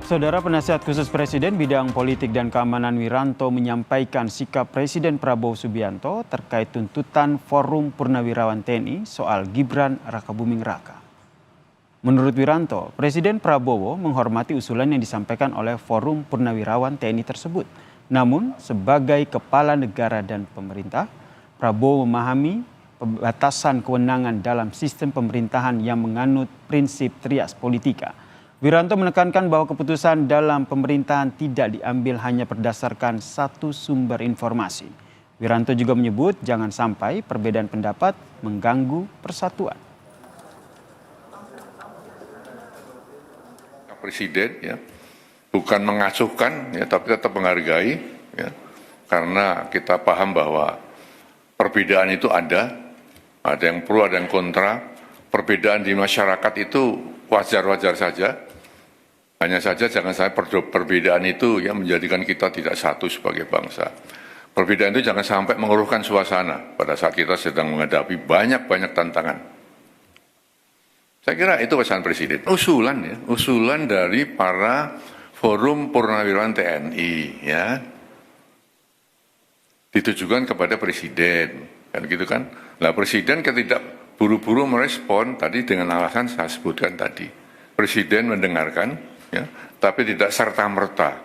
Saudara Penasihat Khusus Presiden Bidang Politik dan Keamanan Wiranto menyampaikan sikap Presiden Prabowo Subianto terkait tuntutan Forum Purnawirawan TNI soal Gibran Rakabuming Raka. Menurut Wiranto, Presiden Prabowo menghormati usulan yang disampaikan oleh Forum Purnawirawan TNI tersebut. Namun, sebagai kepala negara dan pemerintah, Prabowo memahami pembatasan kewenangan dalam sistem pemerintahan yang menganut prinsip trias politika. Wiranto menekankan bahwa keputusan dalam pemerintahan tidak diambil hanya berdasarkan satu sumber informasi. Wiranto juga menyebut jangan sampai perbedaan pendapat mengganggu persatuan. Presiden ya, bukan mengasuhkan ya, tapi tetap menghargai ya, karena kita paham bahwa perbedaan itu ada yang pro, ada yang kontra. Perbedaan di masyarakat itu wajar-wajar saja. Hanya saja jangan sampai perbedaan itu yang menjadikan kita tidak satu sebagai bangsa. Perbedaan itu jangan sampai mengeruhkan suasana pada saat kita sedang menghadapi banyak tantangan. Saya kira itu pesan Presiden. Usulan dari para Forum Purnawirawan TNI ya, ditujukan kepada Presiden, kan gitu kan? Nah, Presiden tidak buru-buru merespon tadi dengan alasan saya sebutkan tadi. Presiden mendengarkan. Ya, tapi tidak serta-merta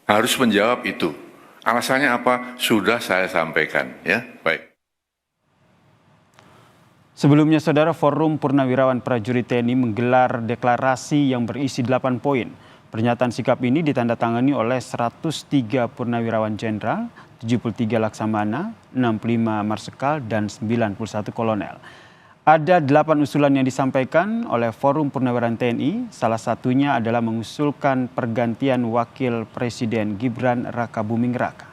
harus menjawab itu. Alasannya apa? Sudah saya sampaikan. Ya, baik. Sebelumnya, Saudara, Forum Purnawirawan Prajurit TNI menggelar deklarasi yang berisi 8 poin. Pernyataan sikap ini ditandatangani oleh 103 Purnawirawan Jenderal, 73 Laksamana, 65 Marsikal, dan 91 Kolonel. Ada 8 usulan yang disampaikan oleh Forum Purnawirawan TNI, salah satunya adalah mengusulkan pergantian Wakil Presiden Gibran Rakabuming Raka.